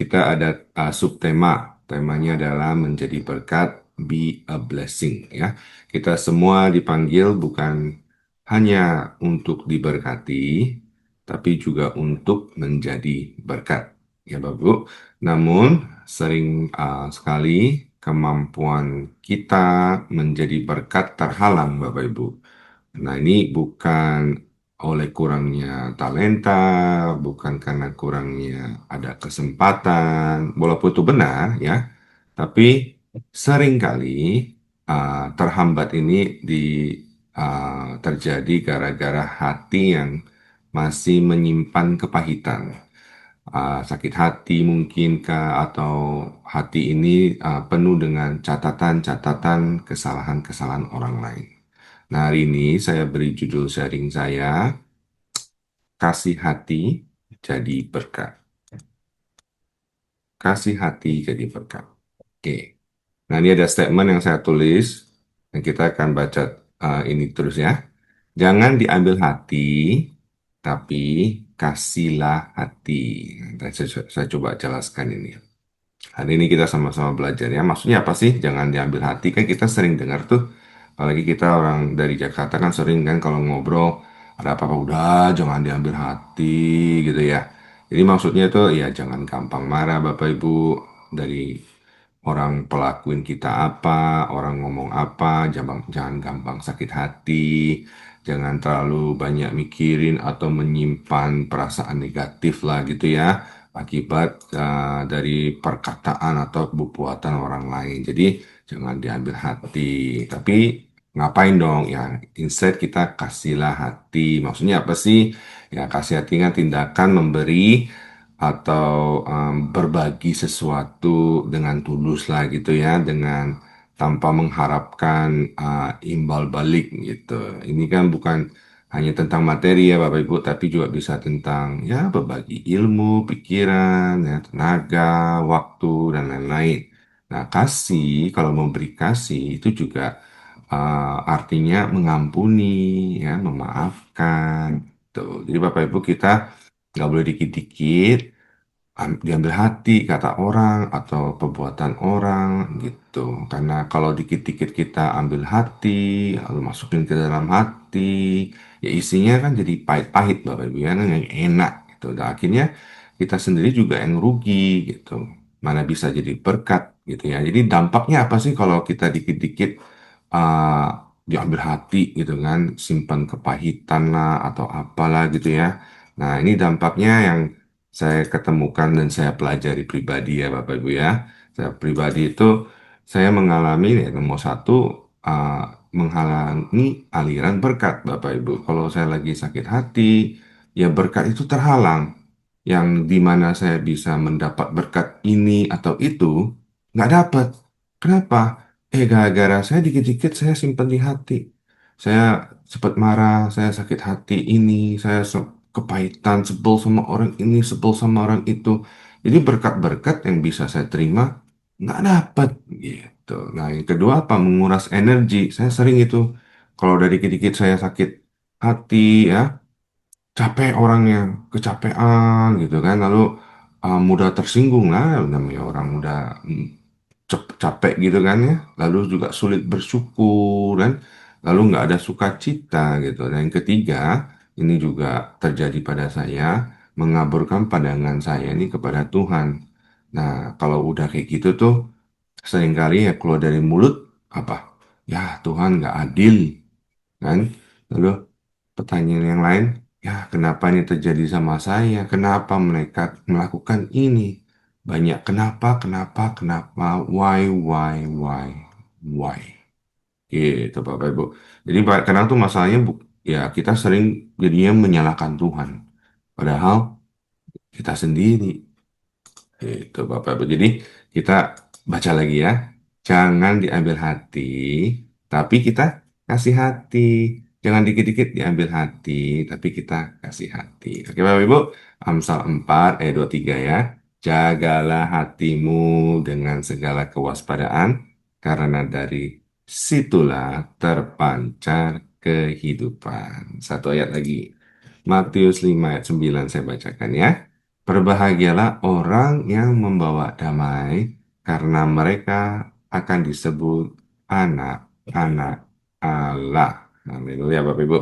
kita ada subtema. Temanya adalah menjadi berkat, be a blessing ya. Kita semua dipanggil bukan hanya untuk diberkati, tapi juga untuk menjadi berkat. Ya, Bapak Ibu. Namun sering sekali kemampuan kita menjadi berkat terhalang, Bapak Ibu. Nah, ini bukan oleh kurangnya talenta, bukan karena kurangnya ada kesempatan, walaupun itu benar ya, tapi seringkali terhambat ini terjadi gara-gara hati yang masih menyimpan kepahitan. Sakit hati mungkinkah atau hati ini penuh dengan catatan-catatan kesalahan-kesalahan orang lain. Nah, hari ini saya beri judul sharing saya, Kasih Hati Jadi Berkat. Kasih hati jadi berkat. Oke. Nah, ini ada statement yang saya tulis, dan kita akan baca ini terus ya. Jangan diambil hati, tapi kasihlah hati. Nah, saya coba jelaskan ini. Hari ini kita sama-sama belajar ya. Maksudnya apa sih? Jangan diambil hati. Kan kita sering dengar tuh. Apalagi kita orang dari Jakarta kan sering kan kalau ngobrol. Ada apa-apa udah jangan diambil hati gitu ya. Jadi maksudnya itu ya jangan gampang marah Bapak Ibu. Dari orang pelakuin kita apa, orang ngomong apa, jangan gampang sakit hati. Jangan terlalu banyak mikirin atau menyimpan perasaan negatif lah gitu ya akibat dari perkataan atau perbuatan orang lain. Jadi jangan diambil hati. Tapi ngapain dong? Ya, instead kita kasihlah hati. Maksudnya apa sih? Ya, kasih hati kan tindakan memberi atau berbagi sesuatu dengan tulus lah gitu ya, dengan tanpa mengharapkan imbal balik gitu. Ini kan bukan hanya tentang materi ya Bapak Ibu, tapi juga bisa tentang ya berbagi ilmu, pikiran, ya, tenaga, waktu, dan lain-lain. Nah, kasih, kalau memberi kasih itu juga artinya mengampuni, ya, memaafkan. Tuh. Jadi Bapak Ibu kita nggak boleh dikit-dikit diambil hati kata orang atau perbuatan orang gitu. Karena kalau dikit-dikit kita ambil hati, lalu masukin ke dalam hati, ya isinya kan jadi pahit-pahit Bapak Ibu ya, kan yang enak gitu. Dan akhirnya kita sendiri juga yang rugi gitu. Mana bisa jadi berkat gitu ya. Jadi dampaknya apa sih kalau kita dikit-dikit uh, diambil hati gitu kan, simpan kepahitan lah atau apalah gitu ya. Nah, ini dampaknya yang saya ketemukan dan saya pelajari pribadi ya Bapak Ibu ya. Saya pribadi itu saya mengalami ya nomor satu uh, menghalangi aliran berkat Bapak Ibu. Kalau saya lagi sakit hati, ya berkat itu terhalang. Yang dimana saya bisa mendapat berkat ini atau itu, nggak dapat. Kenapa? Gara-gara saya dikit-dikit saya simpan di hati. Saya cepat marah, saya sakit hati ini, saya kepahitan, sebel sama orang ini, sebel sama orang itu. Jadi berkat-berkat yang bisa saya terima nggak dapat gitu. Nah, yang kedua apa? Menguras energi. Saya sering itu. Kalau dari dikit-dikit saya sakit hati ya, capek orangnya, kecapean gitu kan. Lalu mudah tersinggung lah, namanya orang mudah capek gitu kan ya, lalu juga sulit bersyukur kan, lalu nggak ada sukacita gitu. Dan yang ketiga, ini juga terjadi pada saya, mengaburkan pandangan saya ini kepada Tuhan. Nah, kalau udah kayak gitu tuh, seringkali ya keluar dari mulut apa? Ya Tuhan nggak adil kan. Lalu pertanyaan yang lain, ya kenapa ini terjadi sama saya? Kenapa mereka melakukan ini? Banyak kenapa, why? Gitu Bapak Ibu. Jadi kadang tuh masalahnya ya kita sering jadinya menyalahkan Tuhan. Padahal kita sendiri. Itu Bapak Ibu. Jadi kita baca lagi ya. Jangan diambil hati, tapi kita kasih hati. Jangan dikit-dikit diambil hati, tapi kita kasih hati. Oke Bapak Ibu, Amsal 4 ayat 23 ya. Jagalah hatimu dengan segala kewaspadaan, karena dari situlah terpancar kehidupan. Satu ayat lagi. Matius 5 ayat 9 saya bacakan ya. Berbahagialah orang yang membawa damai, karena mereka akan disebut anak-anak Allah. Haleluya, Bapak Ibu.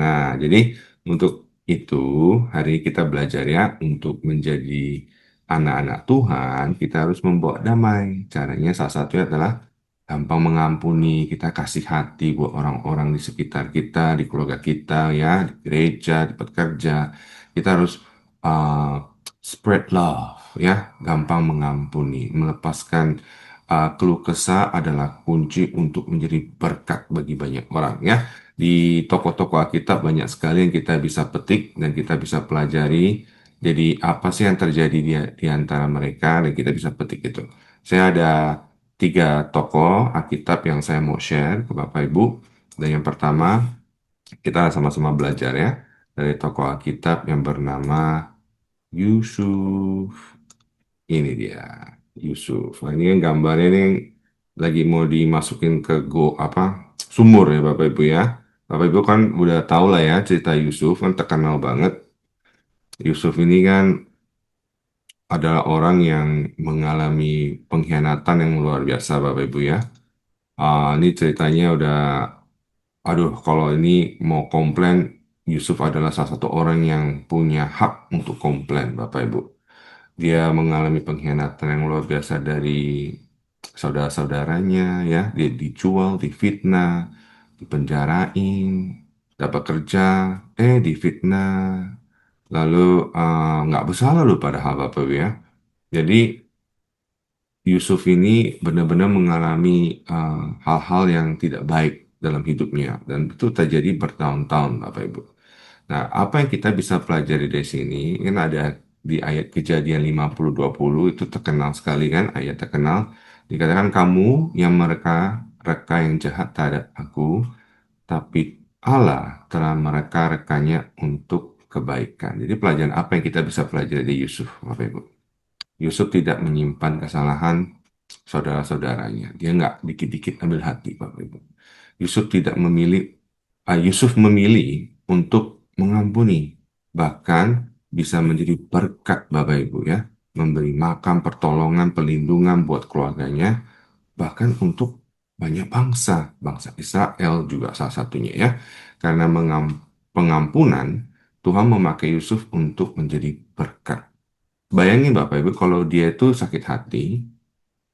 Nah, jadi untuk itu hari ini kita belajar ya, untuk menjadi anak-anak Tuhan, kita harus membawa damai. Caranya salah satunya adalah gampang mengampuni, kita kasih hati buat orang-orang di sekitar kita, di keluarga kita, ya, di gereja, di pekerja. Kita harus uh, spread love, ya, gampang mengampuni, melepaskan keluh kesah adalah kunci untuk menjadi berkat bagi banyak orang, ya. Di toko-toko Alkitab banyak sekali yang kita bisa petik dan kita bisa pelajari. Jadi apa sih yang terjadi di antara mereka dan kita bisa petik itu. Saya ada 3 tokoh Alkitab yang saya mau share ke Bapak Ibu. Dan yang pertama, kita sama-sama belajar ya, dari tokoh Alkitab yang bernama Yusuf. Ini dia, Yusuf. Nah, ini yang gambarnya ini lagi mau dimasukin ke apa sumur ya Bapak Ibu ya. Bapak Ibu kan udah tahu lah ya cerita Yusuf, kan terkenal banget. Yusuf ini kan adalah orang yang mengalami pengkhianatan yang luar biasa Bapak Ibu ya. Ini ceritanya udah, aduh, kalau ini mau komplain, Yusuf adalah salah satu orang yang punya hak untuk komplain, Bapak Ibu. Dia mengalami pengkhianatan yang luar biasa dari saudara-saudaranya, ya. Dia dijual, difitnah, dipenjarain, dapat kerja, difitnah, lalu nggak bersalah loh padahal, Bapak Ibu ya. Jadi Yusuf ini benar-benar mengalami hal-hal yang tidak baik dalam hidupnya dan itu terjadi bertahun-tahun, Bapak Ibu. Nah, apa yang kita bisa pelajari dari sini? Kan ada di ayat Kejadian 50:20 itu terkenal sekali kan, ayat terkenal. Dikatakan kamu yang mereka yang jahat terhadap aku, tapi Allah telah mereka-rekanya untuk kebaikan. Jadi pelajaran apa yang kita bisa pelajari dari Yusuf, Bapak Ibu? Yusuf tidak menyimpan kesalahan saudara-saudaranya. Dia nggak dikit-dikit ambil hati, Bapak Ibu. Yusuf memilih untuk mengampuni, bahkan bisa menjadi berkat, Bapak Ibu ya, memberi makan, pertolongan, perlindungan buat keluarganya, bahkan untuk banyak bangsa, bangsa Israel juga salah satunya ya, karena pengampunan Tuhan memakai Yusuf untuk menjadi berkat. Bayangin Bapak Ibu kalau dia itu sakit hati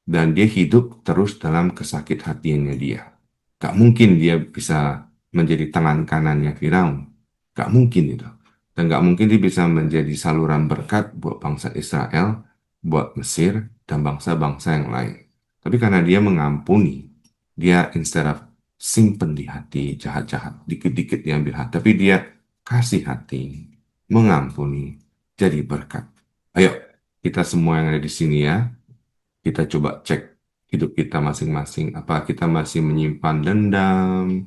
dan dia hidup terus dalam kesakit hatiannya dia. Gak mungkin dia bisa menjadi tangan kanannya Firaun. Gak mungkin itu. Dan gak mungkin dia bisa menjadi saluran berkat buat bangsa Israel, buat Mesir, dan bangsa-bangsa yang lain. Tapi karena dia mengampuni, dia instead of simpen di hati jahat-jahat, dikit-dikit diambil hati, tapi dia kasih hati, mengampuni, jadi berkat. Ayo, kita semua yang ada di sini ya, kita coba cek hidup kita masing-masing. Apa kita masih menyimpan dendam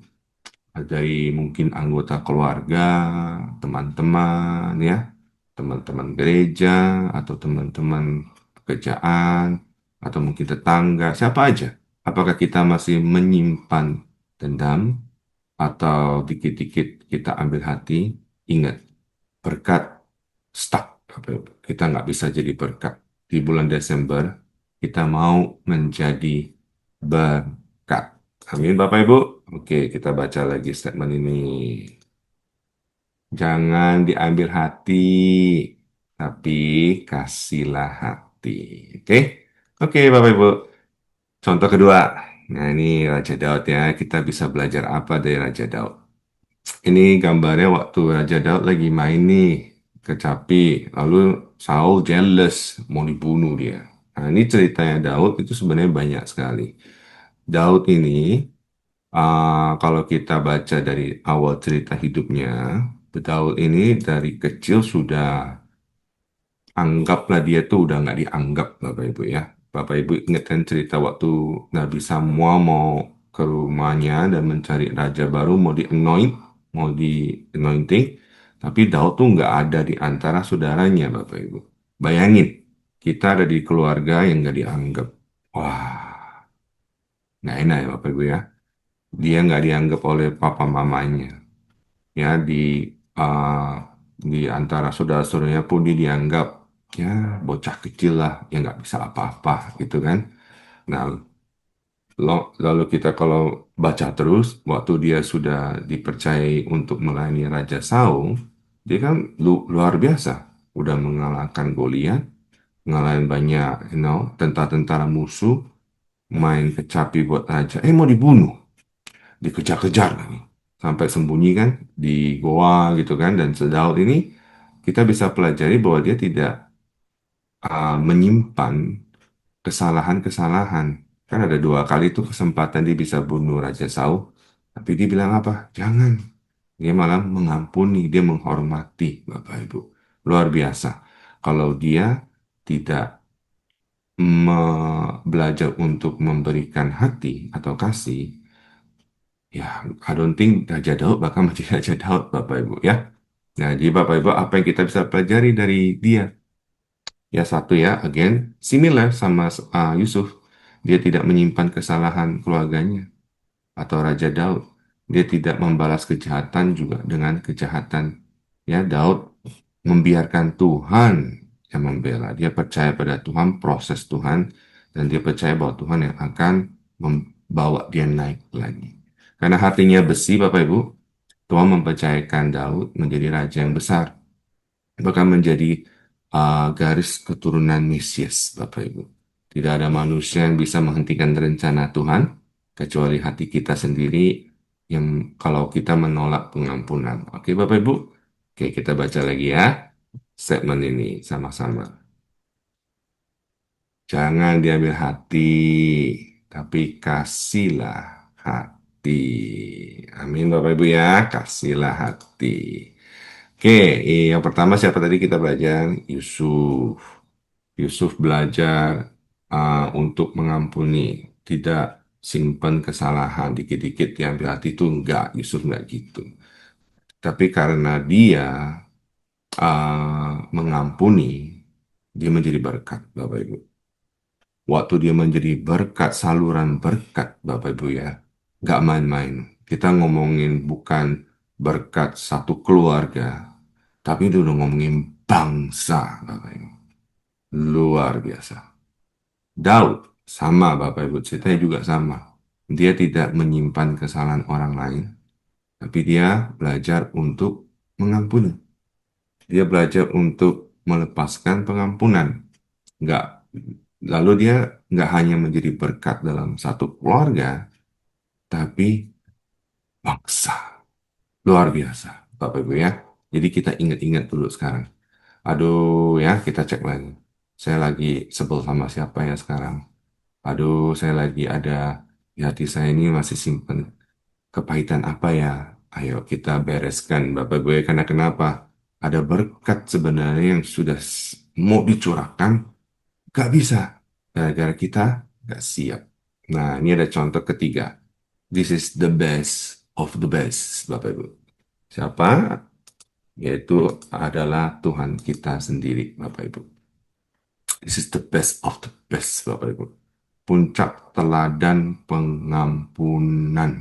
dari mungkin anggota keluarga, teman-teman ya, teman-teman gereja, atau teman-teman pekerjaan, atau mungkin tetangga, siapa aja. Apakah kita masih menyimpan dendam atau dikit-dikit kita ambil hati? Ingat, berkat stuck. Kita nggak bisa jadi berkat. Di bulan Desember, kita mau menjadi berkat. Amin, Bapak Ibu. Oke, kita baca lagi statement ini. Jangan diambil hati, tapi kasihlah hati. Oke, oke, Bapak Ibu. Contoh kedua. Nah, ini Raja Daud ya. Kita bisa belajar apa dari Raja Daud? Ini gambarnya waktu Raja Daud lagi main nih, kecapi, lalu Saul jealous, mau dibunuh dia. Nah, ini ceritanya Daud itu sebenarnya banyak sekali. Daud ini, kalau kita baca dari awal cerita hidupnya, Daud ini dari kecil sudah, anggaplah dia tuh udah nggak dianggap, Bapak Ibu ya. Bapak Ibu ingat kan cerita waktu Nabi Samuel mau ke rumahnya dan mencari raja baru, mau mau di anointing, tapi Daud tuh nggak ada di antara saudaranya, Bapak Ibu. Bayangin, kita ada di keluarga yang nggak dianggap. Wah, nggak enak ya Bapak Ibu ya. Dia nggak dianggap oleh papa mamanya. Ya, uh, di antara saudara-saudaranya pun dia dianggap. ya bocah kecil lah yang nggak bisa apa-apa gitu kan. Nah, lalu kita kalau baca terus, waktu dia sudah dipercayai untuk melayani Raja Saul, dia kan luar biasa, udah mengalahkan Goliat, ngalahin banyak, tentara-tentara musuh, main kecapi buat raja. Mau dibunuh, dikejar-kejar lagi, sampai sembunyi kan di goa gitu kan. Dan sejauh ini kita bisa pelajari bahwa dia tidak menyimpan kesalahan-kesalahan. Kan ada dua kali tuh kesempatan dia bisa bunuh Raja Saul, tapi dia bilang apa? Jangan. Dia malah mengampuni, dia menghormati Bapak Ibu. Luar biasa. Kalau dia tidak belajar untuk memberikan hati atau kasih, ya, I don't think Raja Daud bakal menjadi Raja Daud, Bapak Ibu ya. Nah, jadi Bapak Ibu, apa yang kita bisa pelajari dari dia? Ya satu ya, again, similar sama Yusuf. Dia tidak menyimpan kesalahan keluarganya atau Raja Daud. Dia tidak membalas kejahatan juga dengan kejahatan. Ya, Daud membiarkan Tuhan yang membela. Dia percaya pada Tuhan, proses Tuhan, dan dia percaya bahwa Tuhan yang akan membawa dia naik lagi. Karena hatinya besi, Bapak Ibu, Tuhan mempercayakan Daud menjadi raja yang besar, bahkan menjadi garis keturunan Mesias, Bapak Ibu. Tidak ada manusia yang bisa menghentikan rencana Tuhan, kecuali hati kita sendiri yang kalau kita menolak pengampunan. Oke, Bapak Ibu? Oke, kita baca lagi ya segmen ini sama-sama. Jangan diambil hati, tapi kasihlah hati. Amin, Bapak Ibu ya, kasihlah hati. Oke, yang pertama siapa tadi kita belajar? Yusuf. Yusuf belajar untuk mengampuni, tidak simpan kesalahan, dikit-dikit diambil hati itu enggak, Yusuf enggak gitu. Tapi karena dia mengampuni, dia menjadi berkat, Bapak Ibu. Waktu dia menjadi berkat, saluran berkat, Bapak Ibu ya, nggak main-main. Kita ngomongin bukan berkat satu keluarga, tapi itu udah ngomongin bangsa, Bapak Ibu. Luar biasa. Daud, sama Bapak Ibu, ceritanya juga sama. Dia tidak menyimpan kesalahan orang lain, tapi dia belajar untuk mengampuni. Dia belajar untuk melepaskan pengampunan. Nggak, lalu dia nggak hanya menjadi berkat dalam satu keluarga, tapi bangsa. Luar biasa, Bapak Ibu ya. Jadi kita ingat-ingat dulu sekarang. Aduh ya, kita cek lagi. Saya lagi sebel sama siapa ya sekarang? Aduh, saya lagi ada di hati saya ini masih simpen kepahitan apa ya? Ayo kita bereskan, Bapak Ibu ya. Karena kenapa? Ada berkat sebenarnya yang sudah mau dicurahkan, gak bisa. Gara-gara kita gak siap. Nah, ini ada contoh ketiga. This is the best of the best, Bapak Ibu. Siapa? Yaitu adalah Tuhan kita sendiri, Bapak Ibu. This is the best of the best, Bapak Ibu. Puncak teladan pengampunan.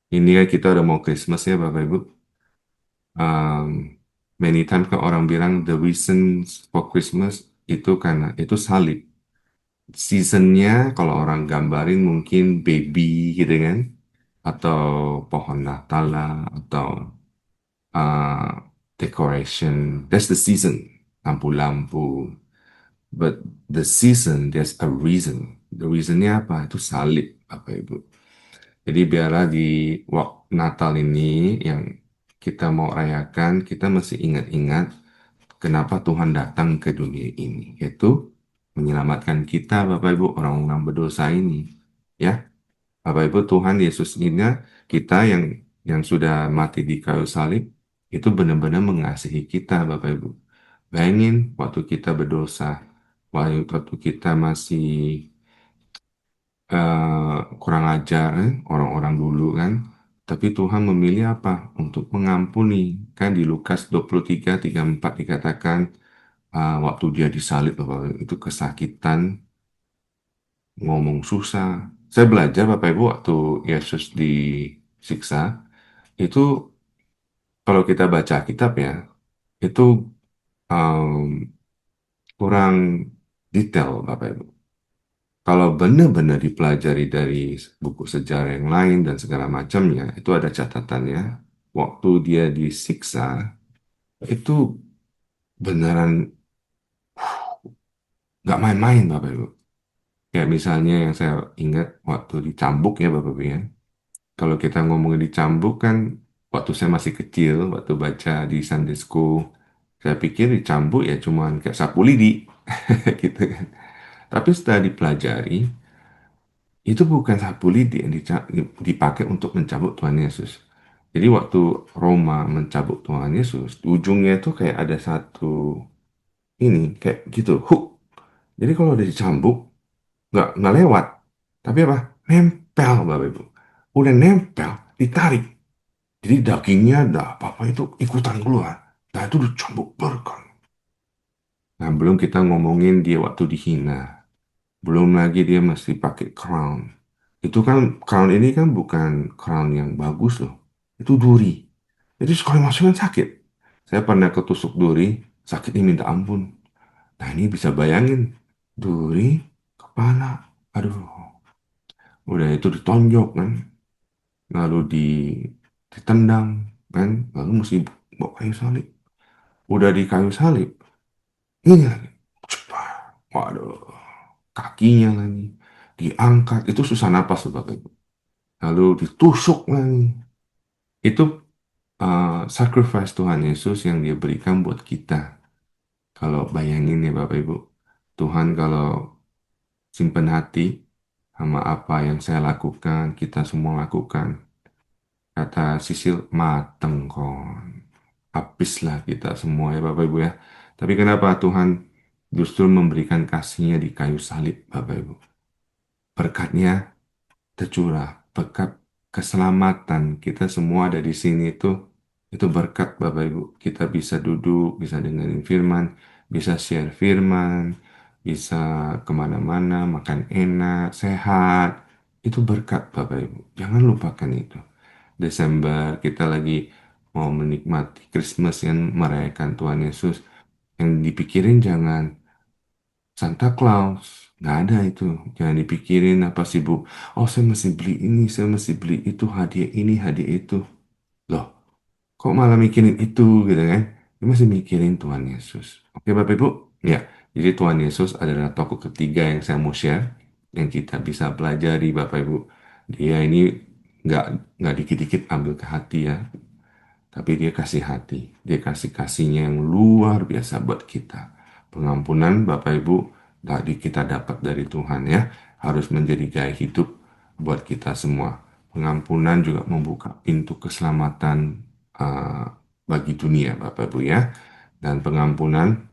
Ini kan kita udah mau Christmas ya, Bapak Ibu. Um, Many times kan orang bilang the reason for Christmas itu karena itu salib. Seasonnya kalau orang gambarin mungkin baby gitu kan, atau pohon Natal lah, atau decoration. That's the season. Lampu-lampu. But the season, there's a reason. The reasonnya apa? Itu salib, Bapak Ibu. Jadi biarlah di waktu Natal ini yang kita mau rayakan, kita mesti ingat-ingat kenapa Tuhan datang ke dunia ini, yaitu menyelamatkan kita, Bapak Ibu, orang-orang berdosa ini. Ya, Bapak Ibu, Tuhan Yesus ini kita yang sudah mati di kayu salib itu benar-benar mengasihi kita, Bapak Ibu. Bayangin waktu kita berdosa, waktu kita masih kurang ajar, orang-orang dulu kan. Tapi Tuhan memilih apa? Untuk mengampuni. Kan di Lukas 23, 34 dikatakan waktu dia disalib, Bapak Ibu, itu kesakitan, ngomong susah. Saya belajar Bapak Ibu waktu Yesus disiksa, itu kalau kita baca kitab ya, itu um, kurang detail, Bapak Ibu. Kalau benar-benar dipelajari dari buku sejarah yang lain dan segala macamnya, itu ada catatannya. Waktu dia disiksa, itu beneran nggak main-main, Bapak Ibu. Kayak misalnya yang saya ingat waktu dicambuk ya, Bapak Ibu ya. Kalau kita ngomongin dicambuk kan, waktu saya masih kecil, waktu baca di Sunday School, saya pikir dicambuk ya cuman kayak sapu lidi, gitu kan. Tapi setelah dipelajari, itu bukan sapu lidi yang dipakai untuk mencabut Tuhan Yesus. Jadi waktu Roma mencabut Tuhan Yesus, di ujungnya itu kayak ada satu ini kayak gitu hook. Jadi kalau udah dicambuk nggak lewat, tapi apa? Nempel, Bapak Ibu. Udah nempel, ditarik. Jadi dagingnya dah apa-apa itu ikutan keluar. Nah itu dicambuk berkan. Nah belum kita ngomongin dia waktu dihina. Belum lagi dia mesti pakai crown. Itu kan crown ini kan bukan crown yang bagus loh. Itu duri. Jadi sekali masukin sakit. Saya pernah ketusuk duri, sakitnya minta ampun. Nah ini bisa bayangin. Duri, kepala. Aduh, udah itu ditonjok kan. Lalu ditendang kan. Lalu mesti bawa kayu salib. Udah di kayu salib. Ini lagi. Cepat. Waduh, kakinya lagi. Diangkat. Itu susah napas tuh Bapak Ibu. Lalu ditusuk lagi. Itu sacrifice Tuhan Yesus yang dia berikan buat kita. Kalau bayangin ya Bapak Ibu, Tuhan kalau simpen hati sama apa yang saya lakukan, kita semua lakukan. Kata Sisil, mateng kon. Habislah kita semua ya Bapak Ibu ya. Tapi kenapa Tuhan justru memberikan kasihnya di kayu salib Bapak Ibu? Berkatnya tercurah, berkat keselamatan kita semua ada di sini itu berkat Bapak Ibu. Kita bisa duduk, bisa dengerin firman, bisa share firman, bisa kemana-mana, makan enak, sehat. Itu berkat Bapak Ibu. Jangan lupakan itu. Desember kita lagi mau menikmati Christmas yang merayakan Tuhan Yesus. Yang dipikirin jangan Santa Claus, nggak ada itu. Jangan dipikirin apa sih Bu. Oh saya mesti beli ini, saya mesti beli itu, hadiah ini, hadiah itu. Loh, kok malah mikirin itu gitu kan? Dia masih mikirin Tuhan Yesus. Oke Bapak Ibu? Ya, jadi Tuhan Yesus adalah tokoh ketiga yang saya mau share. Yang kita bisa pelajari Bapak Ibu. Dia ini nggak nggak dikit-dikit ambil ke hati ya. Tapi dia kasih hati, dia kasih kasihnya yang luar biasa buat kita. Pengampunan Bapak Ibu tadi kita dapat dari Tuhan ya, harus menjadi gaya hidup buat kita semua. Pengampunan juga membuka pintu keselamatan uh, bagi dunia Bapak Ibu ya. Dan pengampunan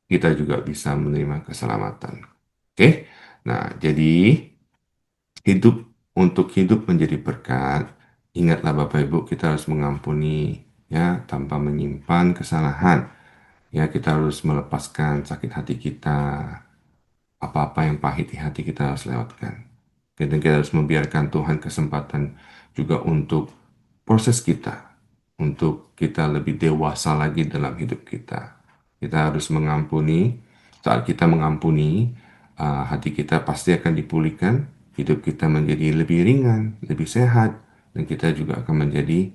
kita juga bisa menerima keselamatan. Oke, nah jadi hidup untuk hidup menjadi berkat, ingatlah Bapak Ibu, kita harus mengampuni ya tanpa menyimpan kesalahan. Ya, kita harus melepaskan sakit hati kita, apa-apa yang pahit di hati kita harus lewatkan. Kita harus membiarkan Tuhan kesempatan juga untuk proses kita, untuk kita lebih dewasa lagi dalam hidup kita. Kita harus mengampuni, saat kita mengampuni, hati kita pasti akan dipulihkan, hidup kita menjadi lebih ringan, lebih sehat, dan kita juga akan menjadi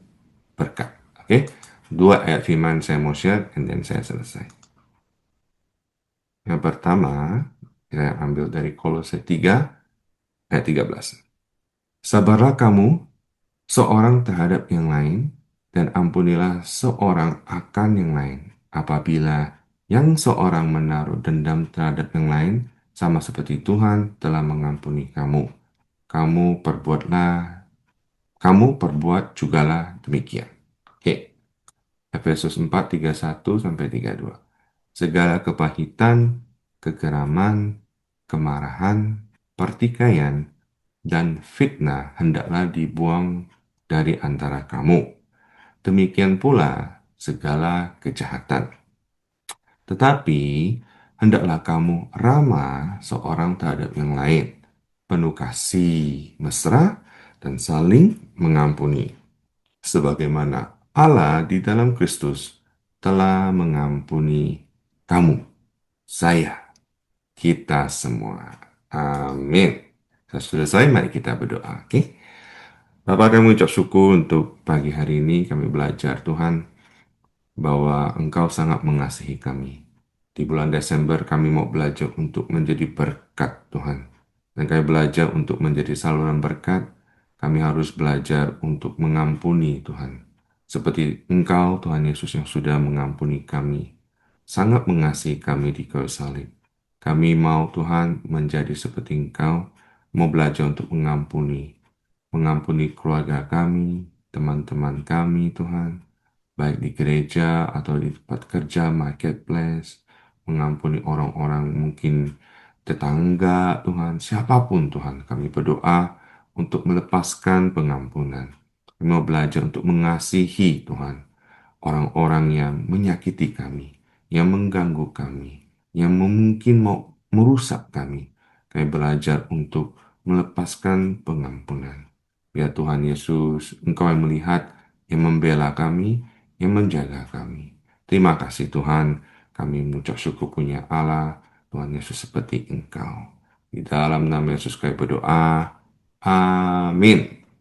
berkat. Oke, dua ayat firman saya mau share, and then saya selesai. Yang pertama, saya ambil dari Kolose 3 ayat 13. Sabarlah kamu seorang terhadap yang lain, dan ampunilah seorang akan yang lain. Apabila yang seorang menaruh dendam terhadap yang lain, sama seperti Tuhan telah mengampuni kamu. Kamu perbuatlah, kamu perbuat jugalah demikian. Oke, Efesus 4:31-32. Segala kepahitan, kegeraman, kemarahan, pertikaian, dan fitnah hendaklah dibuang dari antara kamu. Demikian pula segala kejahatan. Tetapi hendaklah kamu ramah seorang terhadap yang lain, penuh kasih, mesra, dan saling mengampuni. Sebagaimana Allah di dalam Kristus telah mengampuni kamu, saya, kita semua. Amin. Sudah selesai, mari kita berdoa. Oke? Bapak, kami ucap syukur untuk pagi hari ini kami belajar Tuhan bahwa Engkau sangat mengasihi kami. Di bulan Desember kami mau belajar untuk menjadi berkat Tuhan. Dan kami belajar untuk menjadi saluran berkat, kami harus belajar untuk mengampuni Tuhan. Seperti Engkau Tuhan Yesus yang sudah mengampuni kami. Sangat mengasihi kami di kayu salib. Kami mau Tuhan menjadi seperti Engkau, mau belajar untuk mengampuni. Mengampuni keluarga kami, teman-teman kami Tuhan baik di gereja atau di tempat kerja, marketplace, mengampuni orang-orang mungkin tetangga, Tuhan, siapapun Tuhan, kami berdoa untuk melepaskan pengampunan. Kami mau belajar untuk mengasihi Tuhan, orang-orang yang menyakiti kami, yang mengganggu kami, yang mungkin mau merusak kami. Kami belajar untuk melepaskan pengampunan. Biar Tuhan Yesus, Engkau yang melihat, yang membela kami, yang menjaga kami. Terima kasih Tuhan, kami mengucap syukur punya Allah, Tuhan Yesus seperti Engkau. Di dalam nama Yesus kami berdoa. Amin.